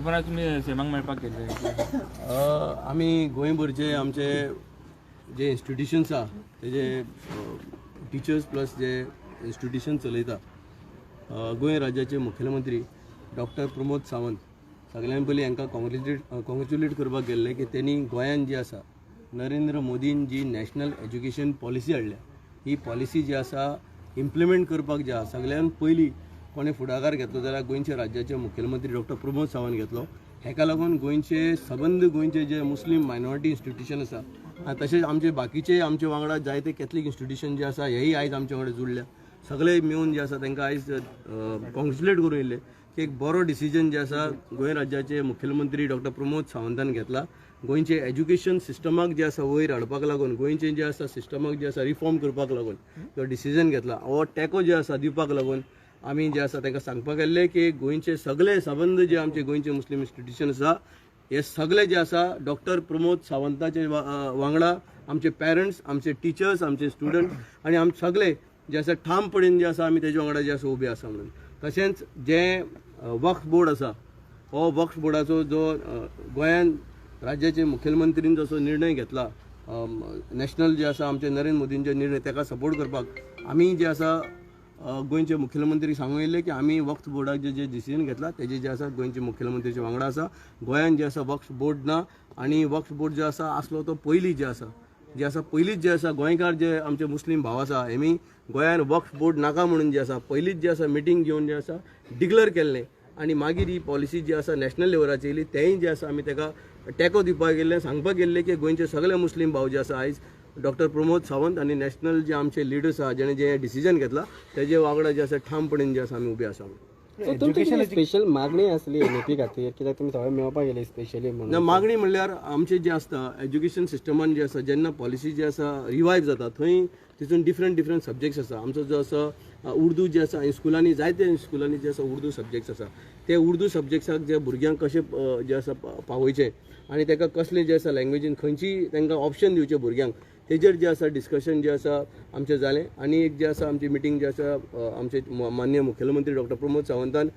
पण तुम्ही सेमांक मेळपाक गेले आमी गोंयभरचे आमचे जे इन्स्टिट्यूशन्स आहा तेजे टिचर्स प्लस जे इन्स्टिट्यूशन चलयता गोंय राज्याचे मुख्यमंत्री डॉक्टर प्रमोद सावंत सगळ्यां पयलीं हांकां कॉंग्रेच्युलेट करपाक गेल्ले की त्यांनी गोंयान जी आसा नरेंद्र मोदीन जी नॅशनल एज्युकेशन पॉलिसी हाडल्या ही पॉलिसी जी आसा इम्प्लिमेंट करपाक जे आसा सगळ्यान पयलीं कोणें फुडाकार घेतलो जाल्यार गोंयचे राज्याचे मुख्यमंत्री डॉक्टर प्रमोद सावंत घेतलो। हेका लागून गोंयचे सबंद गोंयचे जे मुस्लीम मायनॉरिटी इन्स्टिट्यूशन आसा तशेंच आमचे बाकीचे आमचे वांगडा जायते कॅथलीक इन्स्टिट्यूशन जे आसा हेय आयज आमचे वांगडा जुळल्या सगळे मेळून जे आसा तांकां आयज कॉंग्रेच्युलेट करून येयले की एक बरो डिसिजन जे आसा गोंय राज्याचे मुख्यमंत्री डॉक्टर प्रमोद सावंतान घेतला। गोंयचे एज्युकेशन सिस्टमाक जे आसा वयर हाडपाक लागून गोंयचे जे आसा सिस्टमाक जे आसा रिफॉर्म करपाक लागून तो डिसिजन घेतला हो तेको जे आसा दिवपाक लागून आमी जे आसा तांकां सांगपाक गेल्ले की गोंयचे सगळे सबंद जे आमचे गोंयचे मुस्लीम इन्स्टिट्यूशन आसा हे सगळे जे आसा डॉक्टर प्रमोद सावंताचे वांगडा आमचे पेरंट्स आमचे टिचर्स आमचे स्टुडंट आनी आम सगळे जे आसा ठामपणेन जे आसा आमी तेजे वांगडा जे आसा उबे आसा म्हणून। तशेंच जे वक्फ बोर्ड आसा हो वक्फ बोर्डाचो जो गोंयान राज्याचे मुख्यमंत्रीन जसो निर्णय घेतला नॅशनल जे आसा आमचे नरेंद्र मोदींचे निर्णय ताका सपोर्ट करपाक आमी जे आसा गोंयचे मुख्यमंत्री सांगून येयले की आमी वक्फ बोर्डाक जे डिसिजन घेतला तेजे जे आसा गोंयचे मुख्यमंत्रीचे वांगडा आसा। गोंयान जे आसा वक्फ बोर्ड ना आनी वक्फ बोर्ड जो आसा आसलो तो पयलीं जे आसा पयलींच जे आसा गोंयकार जे आमचे मुस्लीम भाव आसा हेमी गोंयान वक्फ बोर्ड नाका म्हणून जे आसा पयलींच जे आसा मिटींग घेवन जे आसा डिक्लेअर केल्लें आनी मागीर ही पॉलिसी जी आसा नॅशनल लेवलाचेर येयली तेंय जे आसा आमी ताका तेको दिवपाक गेल्ले सांगपाक गेल्ले की गोंयचे सगळे मुस्लीम भाव जे आसा आयज डॉक्टर प्रमोद सावंत आनी नॅशनल जे आमचे लिडर्स आहा जेणे जे डिसिजन घेतला तेजे वांगडा जे आसा ठामपणेन जे आसा आमी उबे आसा। तुमची स्पेशल मागणी आसली एनईपी खातीर कित्याक तुमी सगळे मेळपाक गेले स्पेशली म्हणून मागणी म्हणल्यार आमचे जे आसता एज्युकेशन सिस्टमान जे आसा जेन्ना पॉलिसी जी आसा रिवायव जाता थंय तितून डिफरंट सब्जेक्ट्स आसा आमचो जो आसा उर्दू जे आसा स्कुलांनी जायते स्कुलांनी जे आसा उर्दू सब्जेक्ट्स आसा ते उर्दू सब्जेक्ट्साक जे भुरग्यांक कशें जे आसा पावयचे आनी ताका कसले जे आसा लँग्वेजीन खंयची तांकां ऑप्शन दिवचे भुरग्यांक तेजेर जे आसा डिस्कशन जे आसा आमचें जालें। आनी एक जे आसा आमची मिटींग जे आसा आमचे माननीय मुख्यमंत्री डॉक्टर प्रमोद सावंतान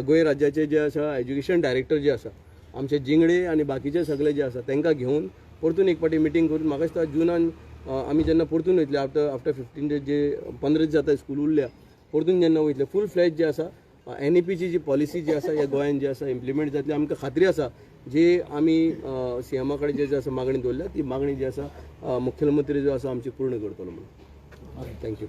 गोंय राज्याचे जे आसा एज्युकेशन डायरेक्टर जे आसा आमचे जिंगडे आनी बाकीचे सगळे जे आसा तांकां घेवन परतून एक फावटी मिटींग करून म्हाका दिसता जुनान आमी जेन्ना परतून वयतले आफ्टर 15 डेज जे 15 दीस जाता स्कूल उरल्या परतून जेन्ना वयतले फूल फ्लॅज जे आसा एनईपीची जी पॉलिसी जी आसा ह्या गोंयान जी आसा इम्प्लिमेंट जातली आमकां खात्री आसा जी आमी सीएमा कडेन जे आसा मागणी दवरल्या ती मागणी जी आसा मुख्यमंत्री जो आसा आमची पूर्ण करतलो म्हणून। थँक्यू।